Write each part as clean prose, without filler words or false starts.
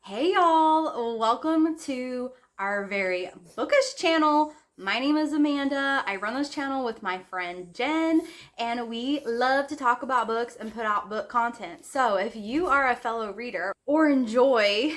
Hey y'all, welcome to our very bookish channel. My name is Amanda. I run this channel with my friend Jen, and we love to talk about books and put out book content. So if you are a fellow reader or enjoy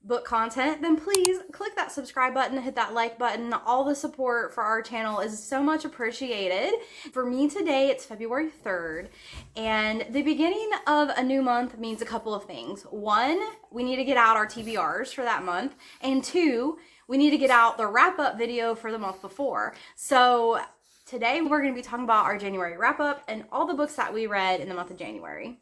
book content, then please click that subscribe button, hit that like button. All the support for our channel is so much appreciated. For me today, it's February 3rd, and the beginning of a new month means a couple of things. One, we need to get out our TBRs for that month, and two, we need to get out the wrap-up video for the month before. So today we're going to be talking about our January wrap-up and all the books that we read in the month of January.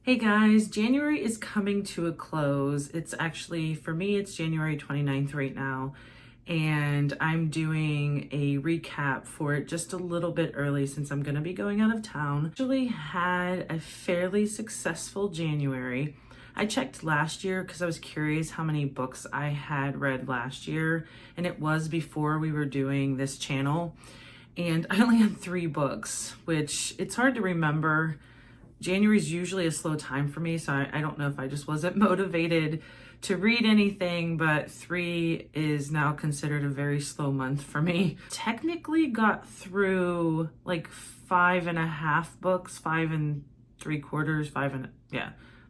Hey guys, January is coming to a close. It's actually, for me, it's January 29th right now, and I'm doing a recap for it just a little bit early since I'm gonna be going out of town. Actually had a fairly successful January. I checked last year because I was curious how many books I had read last year, and it was before we were doing this channel, and I only had 3 books, which it's hard to remember. January is usually a slow time for me, so I don't know if I just wasn't motivated to read anything, but 3 is now considered a very slow month for me. Technically got through like 5.5 books, 5 3/4, 5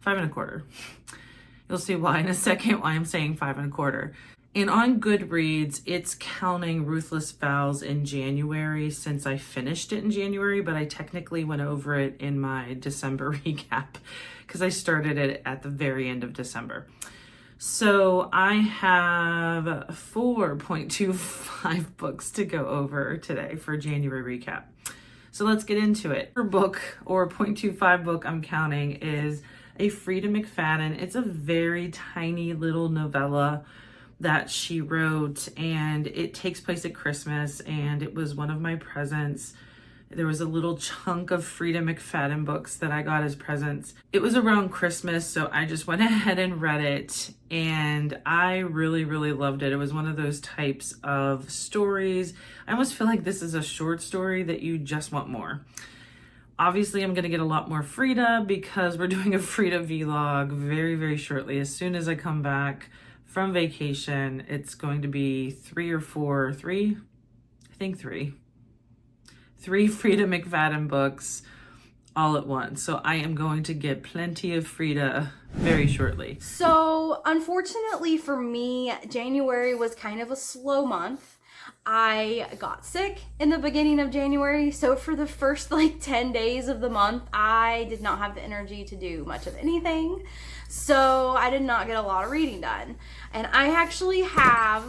1/4. You'll see why in a second why I'm saying 5 1/4. And on Goodreads, it's counting Ruthless Vows in January since I finished it in January, but I technically went over it in my December recap because I started it at the very end of December. So I have 4.25 books to go over today for January recap. So let's get into it. Her book, or 0.25 book I'm counting, is a Frida McFadden. It's a very tiny little novella that she wrote, and it takes place at Christmas, and it was one of my presents. There was a little chunk of Frida McFadden books that I got as presents. It was around Christmas, so I just went ahead and read it, and I really loved it. It was one of those types of stories. I almost feel like this is a short story that you just want more. Obviously, I'm going to get a lot more Frida because we're doing a Frida vlog very shortly. As soon as I come back from vacation, it's going to be 3 Frida McFadden books all at once. So I am going to get plenty of Frida very shortly. So unfortunately for me, January was kind of a slow month. I got sick in the beginning of January, so for the first 10 days of the month, I did not have the energy to do much of anything. So I did not get a lot of reading done. And I actually have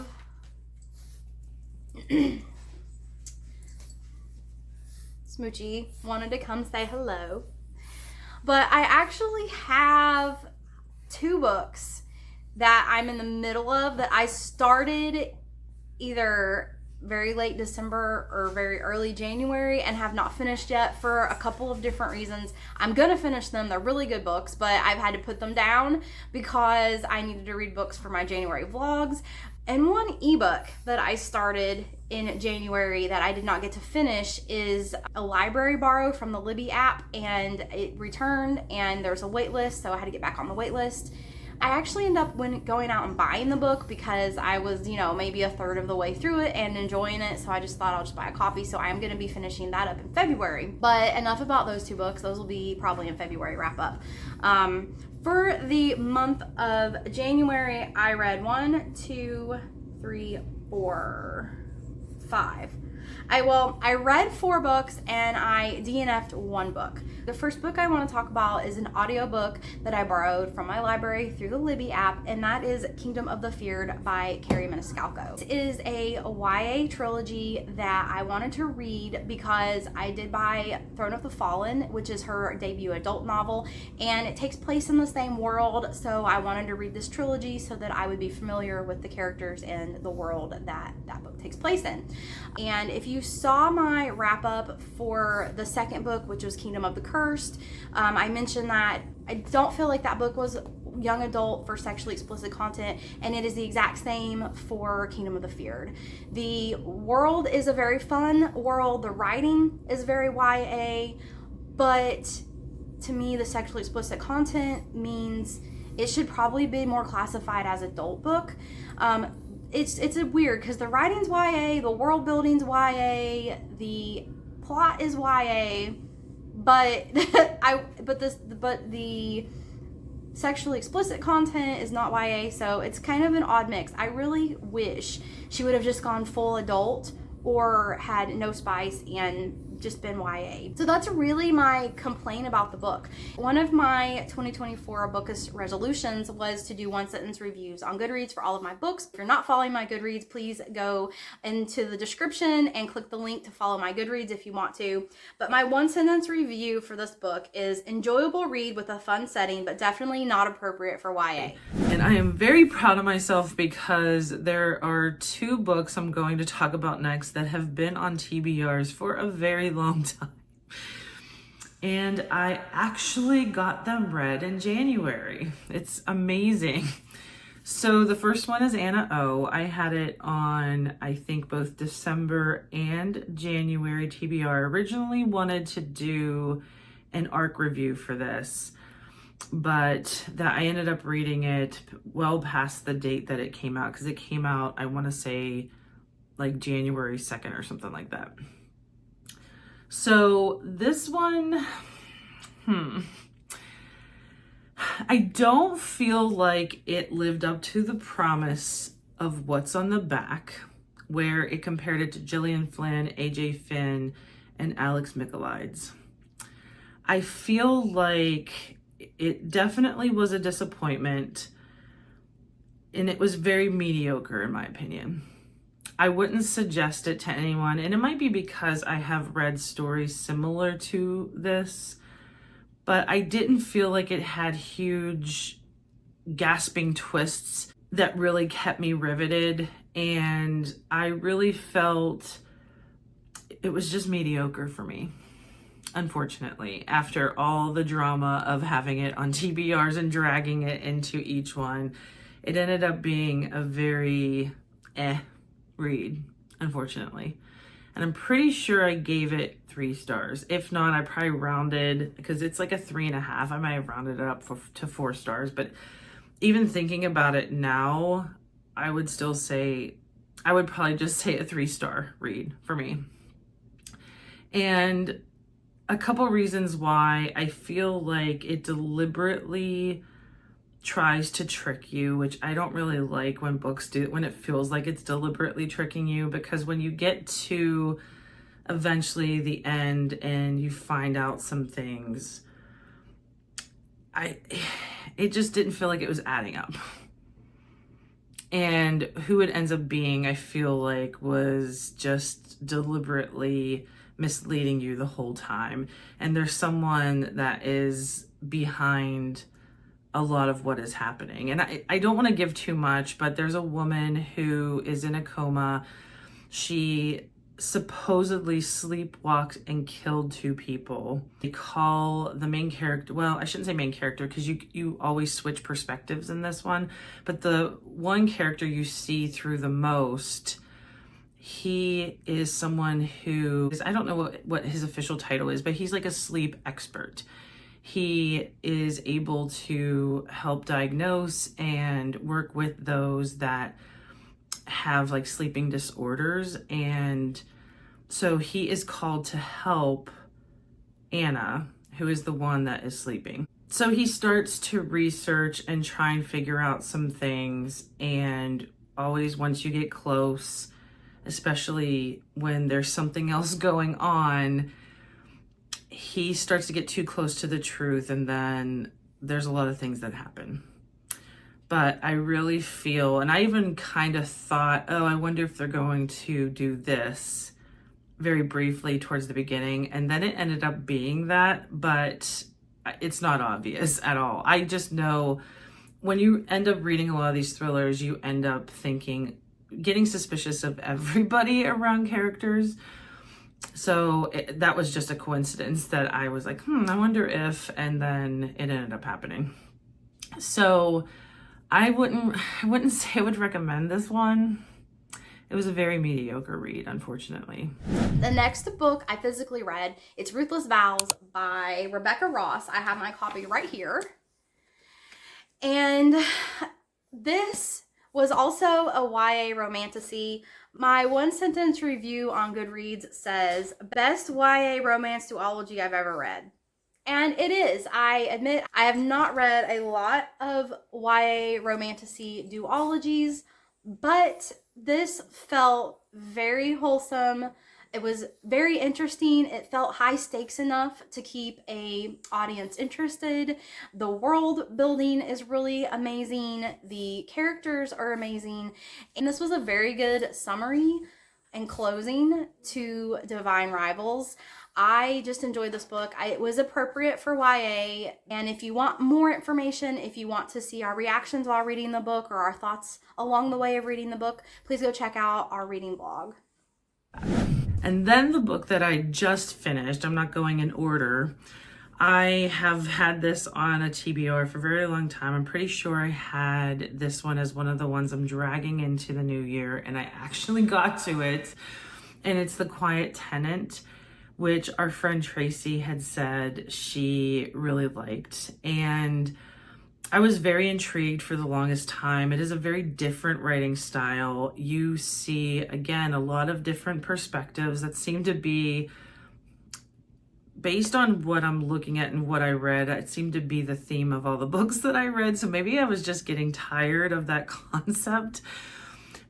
Smoochie wanted to come say hello. But I actually have 2 books that I'm in the middle of that I started either very late December or very early January and have not finished yet for a couple of different reasons. I'm gonna finish them. They're really good books, but I've had to put them down because I needed to read books for my January vlogs. And one ebook that I started in January that I did not get to finish is a library borrow from the Libby app, and it returned and there's a wait list, so I had to get back on the wait list. I actually ended up going out and buying the book because I was, maybe a third of the way through it and enjoying it. So I just thought I'll just buy a copy. So I am going to be finishing that up in February. But enough about those 2 books. Those will be probably in February wrap up. For the month of January, I read 1, 2, 3, 4, 5. I read 4 books and I DNF'd 1 book. The first book I want to talk about is an audiobook that I borrowed from my library through the Libby app, and that is Kingdom of the Feared by Carrie Maniscalco. It is a YA trilogy that I wanted to read because I did buy Throne of the Fallen, which is her debut adult novel, and it takes place in the same world, so I wanted to read this trilogy so that I would be familiar with the characters and the world that that book takes place in. And if you saw my wrap up for the second book, which was Kingdom of the Cursed, I mentioned that I don't feel like that book was young adult for sexually explicit content, and it is the exact same for Kingdom of the Feared. The world is a very fun world. The writing is very YA, but to me, the sexually explicit content means it should probably be more classified as adult book. It's a weird because the writing's YA, the world building's YA, the plot is YA, but the sexually explicit content is not YA, so it's kind of an odd mix. I really wish she would have just gone full adult or had no spice and just been YA. So that's really my complaint about the book. One of my 2024 bookish resolutions was to do 1-sentence reviews on Goodreads for all of my books. If you're not following my Goodreads, please go into the description and click the link to follow my Goodreads if you want to. But my 1-sentence review for this book is enjoyable read with a fun setting, but definitely not appropriate for YA. And I am very proud of myself because there are 2 books I'm going to talk about next that have been on TBRs for a very long time. And I actually got them read in January. It's amazing. So the first one is Anna O. I had it on, I think, both December and January TBR. Originally wanted to do an ARC review for this, but that I ended up reading it well past the date that it came out, because it came out, I want to say, like January 2nd or something like that. So this one, I don't feel like it lived up to the promise of what's on the back, where it compared it to Gillian Flynn, AJ Finn, and Alex Michaelides. I feel like it definitely was a disappointment, and it was very mediocre in my opinion. I wouldn't suggest it to anyone, and it might be because I have read stories similar to this, but I didn't feel like it had huge gasping twists that really kept me riveted, and I really felt it was just mediocre for me. Unfortunately, after all the drama of having it on TBRs and dragging it into each one, it ended up being a very read, unfortunately. And I'm pretty sure I gave it 3 stars. If not, I probably rounded, because it's like a 3.5. I might have rounded it up to 4 stars. But even thinking about it now, I would still say, I would probably just say a 3-star read for me. And a couple reasons why I feel like it deliberately tries to trick you, which I don't really like when books do, when it feels like it's deliberately tricking you, because when you get to eventually the end and you find out some things, it just didn't feel like it was adding up. And who it ends up being, I feel like, was just deliberately misleading you the whole time. And there's someone that is behind a lot of what is happening. And I don't want to give too much, but there's a woman who is in a coma. She supposedly sleepwalked and killed 2 people. They call the main character, well, I shouldn't say main character, because you always switch perspectives in this one, but the one character you see through the most, he is someone who is, I don't know what his official title is, but he's like a sleep expert. He is able to help diagnose and work with those that have like sleeping disorders. And so he is called to help Anna, who is the one that is sleeping. So he starts to research and try and figure out some things. And always once you get close, especially when there's something else going on, he starts to get too close to the truth, and then there's a lot of things that happen. But I really feel, and I even kind of thought, oh, I wonder if they're going to do this very briefly towards the beginning, and then it ended up being that, but it's not obvious at all. I just know when you end up reading a lot of these thrillers, you end up thinking, getting suspicious of everybody around characters. So that was just a coincidence that I was like, I wonder if, and then it ended up happening. So I wouldn't say I would recommend this one. It was a very mediocre read, unfortunately. The next book I physically read, it's Ruthless Vows by Rebecca Ross. I have my copy right here. And this was also a YA romantasy. My one sentence review on Goodreads says, best YA romance duology I've ever read. And it is. I admit I have not read a lot of YA romantasy duologies, but this felt very wholesome. It was very interesting. It felt high stakes enough to keep a audience interested. The world building is really amazing. The characters are amazing. And this was a very good summary and closing to Divine Rivals. I just enjoyed this book. It was appropriate for YA. And if you want more information, if you want to see our reactions while reading the book or our thoughts along the way of reading the book, please go check out our reading blog. And then the book that I just finished, I'm not going in order. I have had this on a TBR for a very long time. I'm pretty sure I had this one as one of the ones I'm dragging into the new year, and I actually got to it. And it's The Quiet Tenant, which our friend Tracy had said she really liked. And I was very intrigued for the longest time. It is a very different writing style. You see, again, a lot of different perspectives that seem to be, based on what I'm looking at and what I read, it seemed to be the theme of all the books that I read. So maybe I was just getting tired of that concept,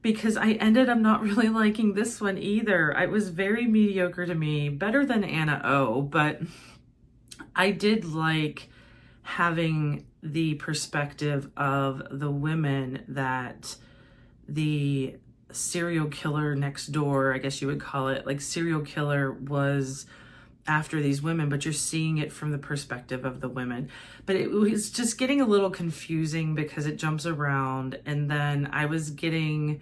because I ended up not really liking this one either. It was very mediocre to me, better than Anna O, but I did like having the perspective of the women that the serial killer next door, I guess you would call it, like serial killer was after these women, but you're seeing it from the perspective of the women. But it was just getting a little confusing because it jumps around, and then I was getting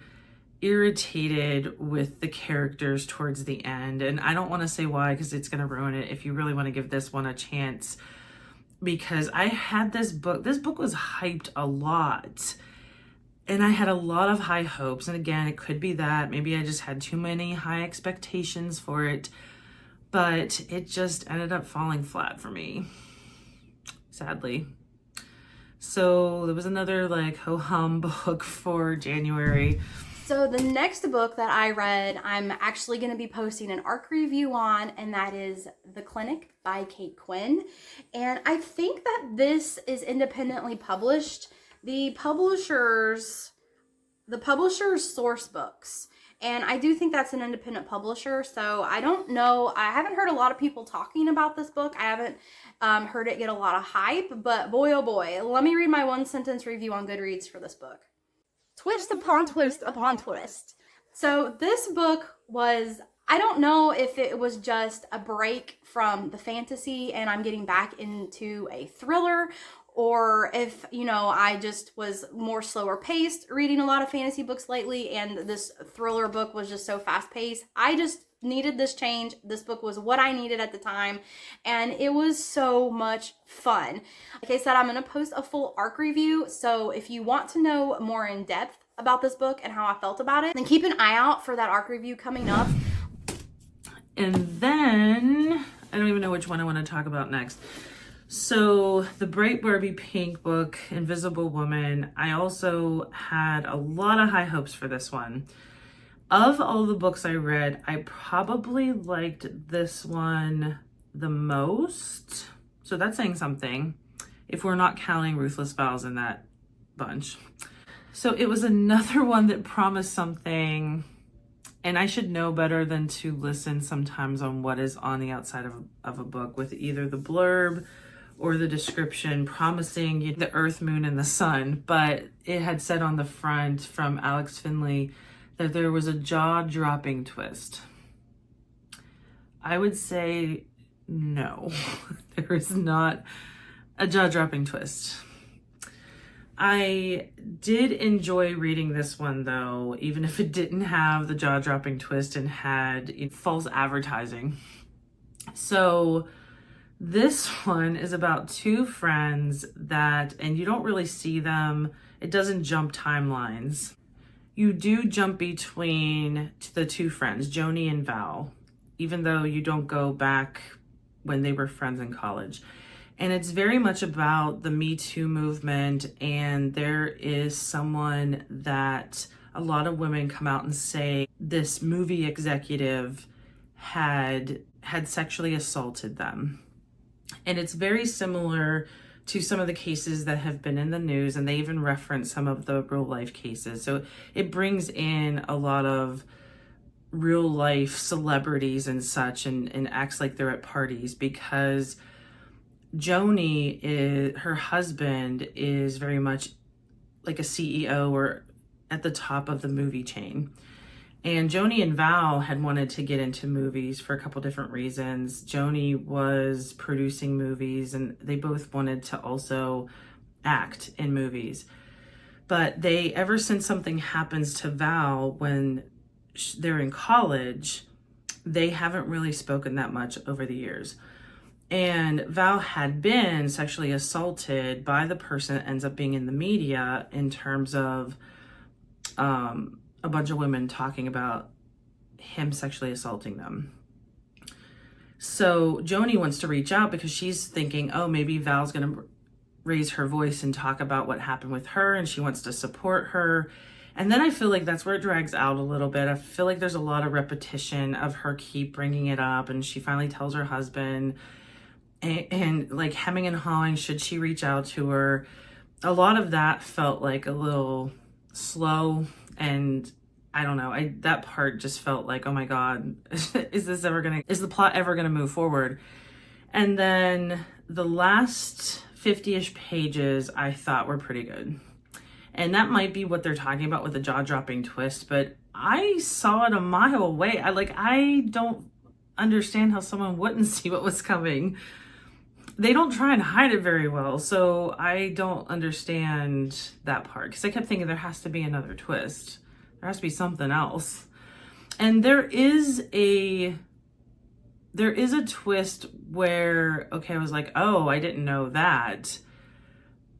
irritated with the characters towards the end. And I don't want to say why, because it's going to ruin it if you really want to give this one a chance. Because I had this book was hyped a lot, and I had a lot of high hopes. And again, it could be that maybe I just had too many high expectations for it, but it just ended up falling flat for me, sadly. So there was another like ho-hum book for January. So the next book that I read, I'm actually going to be posting an ARC review on, and that is The Clinic by Kate Quinn. And I think that this is independently published. The publisher's source books. And I do think that's an independent publisher. So I don't know. I haven't heard a lot of people talking about this book. I haven't heard it get a lot of hype, but boy, oh boy. Let me read my one sentence review on Goodreads for this book. Twist upon twist upon twist. So this book was, I don't know if it was just a break from the fantasy and I'm getting back into a thriller, or if, I just was more slower paced reading a lot of fantasy books lately and this thriller book was just so fast paced. I just needed this change. This book was what I needed at the time, and it was so much fun. Like I said, I'm going to post a full ARC review, so if you want to know more in depth about this book and how I felt about it, then keep an eye out for that ARC review coming up. And then, I don't even know which one I want to talk about next. So the Bright Barbie Pink book, Invisible Woman, I also had a lot of high hopes for this one. Of all the books I read, I probably liked this one the most. So that's saying something, if we're not counting Ruthless Vows in that bunch. So it was another one that promised something, and I should know better than to listen sometimes on what is on the outside of a book, with either the blurb or the description promising the earth, moon, and the sun. But it had said on the front from Alex Finley that there was a jaw-dropping twist. I would say no, there is not a jaw-dropping twist. I did enjoy reading this one though, even if it didn't have the jaw-dropping twist and had false advertising. So This one is about two friends that, and you don't really see them, it doesn't jump timelines. You do jump between the two friends, Joni and Val, even though you don't go back when they were friends in college. And it's very much about the Me Too movement. And there is someone that a lot of women come out and say this movie executive had sexually assaulted them. And it's very similar to some of the cases that have been in the news, and they even reference some of the real life cases. So it brings in a lot of real life celebrities and such, and acts like they're at parties, because her husband is very much like a CEO or at the top of the movie chain. And Joni and Val had wanted to get into movies for a couple different reasons. Joni was producing movies, and they both wanted to also act in movies. But ever since something happens to Val when they're in college, they haven't really spoken that much over the years. And Val had been sexually assaulted by the person that ends up being in the media, in terms of a bunch of women talking about him sexually assaulting them. So Joni wants to reach out because she's thinking, oh, maybe Val's going to raise her voice and talk about what happened with her, and she wants to support her. And then I feel like that's where it drags out a little bit. I feel like there's a lot of repetition of her keep bringing it up, and she finally tells her husband, and like hemming and hawing, should she reach out to her? A lot of that felt like a little slow, and I don't know, that part just felt like, oh my God, is the plot ever gonna move forward? And then the last 50-ish pages I thought were pretty good. And that might be what they're talking about with the jaw-dropping twist, but I saw it a mile away. I don't understand how someone wouldn't see what was coming. They don't try and hide it very well, so I don't understand that part, because I kept thinking there has to be another twist. There has to be something else. And there is a twist where, okay, I was like, oh, I didn't know that.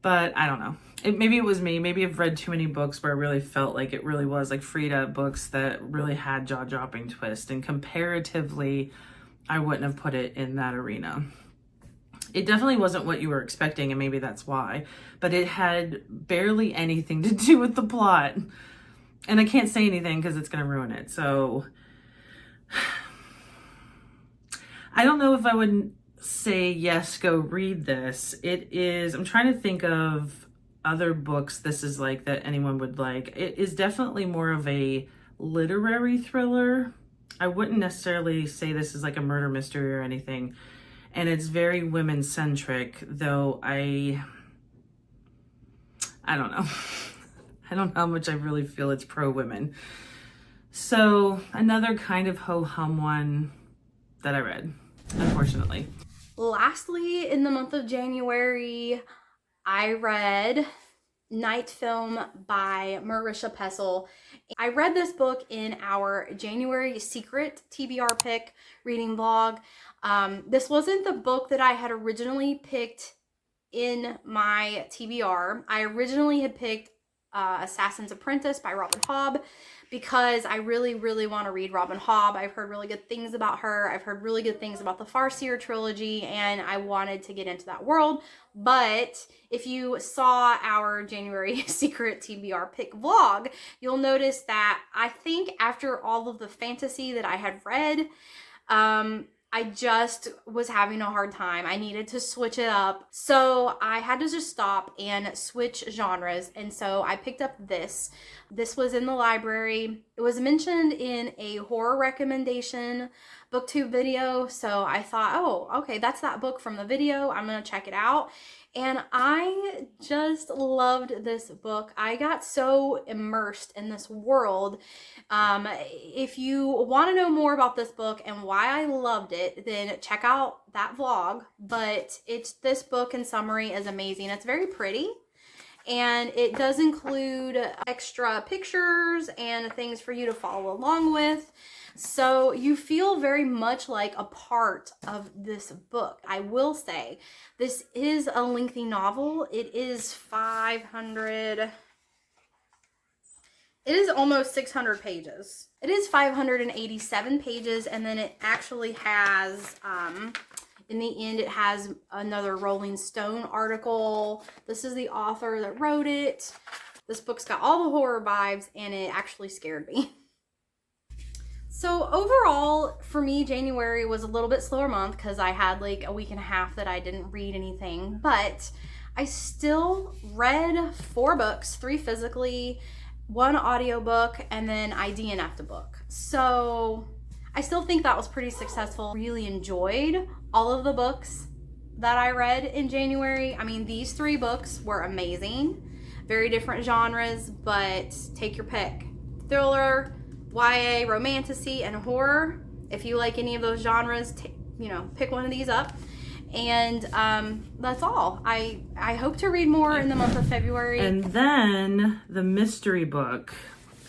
But I don't know. Maybe it was me. Maybe I've read too many books where I really felt like it really was like Frida books that really had jaw-dropping twist. And comparatively, I wouldn't have put it in that arena. It definitely wasn't what you were expecting, and maybe that's why. But it had barely anything to do with the plot. And I can't say anything because it's going to ruin it. So I don't know if I would say, yes, go read this. I'm trying to think of other books this is like that anyone would like. It is definitely more of a literary thriller. I wouldn't necessarily say this is like a murder mystery or anything. And it's very women-centric, though I don't know. I don't know how much I really feel it's pro-women. So another kind of ho-hum one that I read, unfortunately. Lastly, in the month of January, I read Night Film by Marisha Pessel. I read this book in our January secret TBR pick reading vlog. This wasn't the book that I had originally picked in my TBR. I originally had picked Assassin's Apprentice by Robin Hobb, because I really, really want to read Robin Hobb. I've heard really good things about her. I've heard really good things about the Farseer trilogy, and I wanted to get into that world. But if you saw our January secret TBR pick vlog, you'll notice that I think after all of the fantasy that I had read, I just was having a hard time. I needed to switch it up. So I had to just stop and switch genres. And so I picked up this. This was in the library. It was mentioned in a horror recommendation booktube video. So I thought, oh, okay, that's that book from the video. I'm going to check it out. And I just loved this book. I got so immersed in this world. If you want to know more about this book and why I loved it, then check out that vlog. But this book in summary is amazing. It's very pretty. and it does include extra pictures and things for you to follow along with. So you feel very much like a part of this book. I will say this is a lengthy novel. It is 500... It is almost 600 pages. It is 587 pages, and then it actually has, in the end, it has another Rolling Stone article. This is the author that wrote it. This book's got all the horror vibes, and it actually scared me. So overall, for me, January was a little bit slower month because I had like a week and a half that I didn't read anything, but I still read 4 books, 3 physically, 1 audiobook, and then I DNF'd a book. So I still think that was pretty successful. Really enjoyed all of the books that I read in January. I mean, these 3 books were amazing. Very different genres, but take your pick. Thriller, YA, romantasy, and horror. If you like any of those genres, pick one of these up. And that's all. I hope to read more in the month of February. And then the mystery book,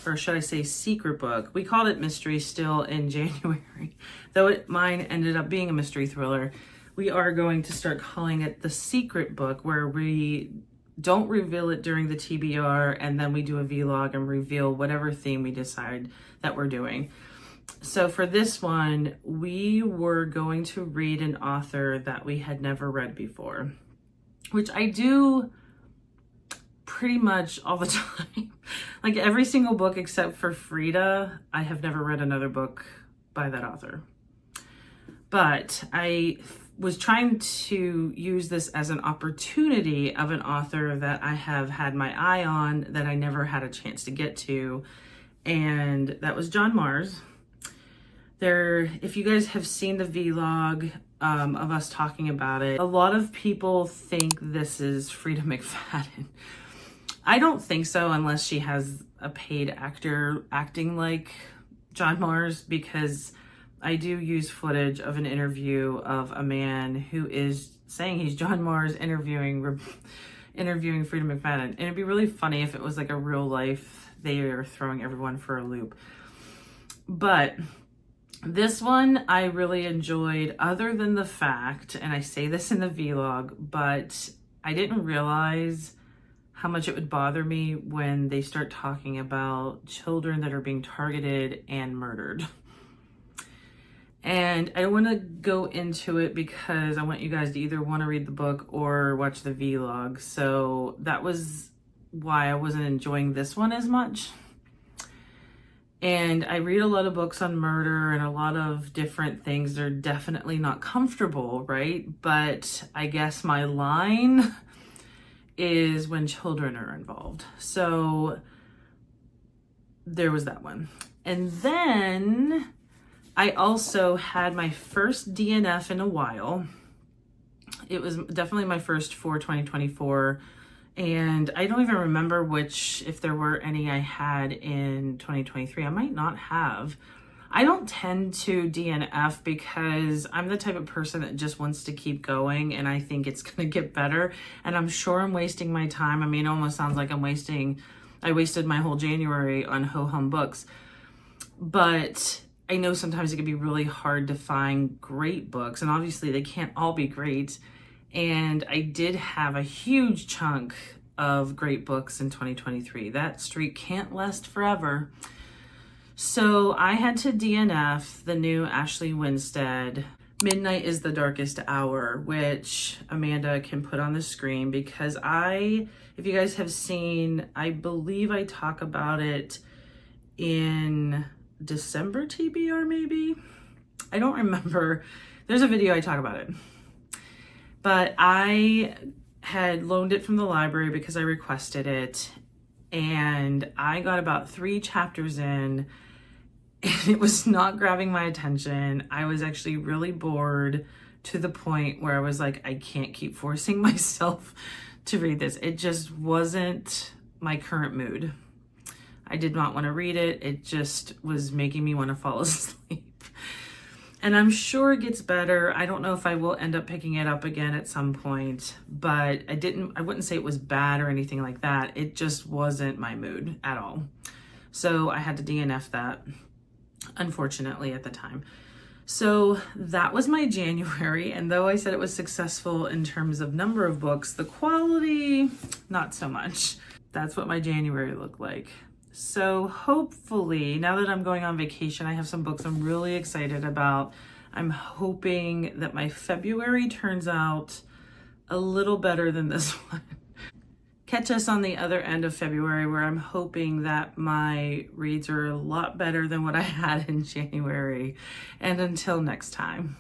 or should I say secret book, we called it mystery still in January, though mine ended up being a mystery thriller. We are going to start calling it the secret book, where we don't reveal it during the TBR, and then we do a vlog and reveal whatever theme we decide that we're doing. So for this one, we were going to read an author that we had never read before, which I do pretty much all the time. Like every single book except for Frida, I have never read another book by that author. But I was trying to use this as an opportunity of an author that I have had my eye on that I never had a chance to get to, and that was John Mars. If you guys have seen the vlog of us talking about it, a lot of people think this is Frida McFadden. I don't think so, unless she has a paid actor acting like John Mars, because I do use footage of an interview of a man who is saying he's John Mars interviewing Frida McFadden. And it'd be really funny if it was like a real life, they are throwing everyone for a loop. But this one I really enjoyed, other than the fact, and I say this in the vlog, but I didn't realize how much it would bother me when they start talking about children that are being targeted and murdered. And I want to go into it because I want you guys to either want to read the book or watch the vlog. So that was why I wasn't enjoying this one as much. And I read a lot of books on murder and a lot of different things. They're definitely not comfortable, right? But I guess my line is when children are involved. So there was that one. And then I also had my first DNF in a while. It was definitely my first for 2024. And I don't even remember if there were any I had in 2023. I might not have. I don't tend to DNF because I'm the type of person that just wants to keep going, and I think it's going to get better. And I'm sure I'm wasting my time. I mean, it almost sounds like I wasted my whole January on ho-hum books. But I know sometimes it can be really hard to find great books, and obviously they can't all be great. And I did have a huge chunk of great books in 2023. That streak can't last forever. So I had to DNF the new Ashley Winstead, Midnight is the Darkest Hour, which Amanda can put on the screen, because if you guys have seen, I believe I talk about it in December TBR maybe? I don't remember. There's a video I talk about it. But I had loaned it from the library because I requested it, and I got about 3 chapters in, and it was not grabbing my attention. I was actually really bored to the point where I was like, I can't keep forcing myself to read this. It just wasn't my current mood. I did not want to read it. It just was making me want to fall asleep. And I'm sure it gets better. I don't know if I will end up picking it up again at some point, but I wouldn't say it was bad or anything like that. It just wasn't my mood at all. So I had to DNF that, unfortunately, at the time. So that was my January. And though I said it was successful in terms of number of books, the quality, not so much. That's what my January looked like. So hopefully, now that I'm going on vacation, I have some books I'm really excited about. I'm hoping that my February turns out a little better than this one. Catch us on the other end of February, where I'm hoping that my reads are a lot better than what I had in January. And until next time.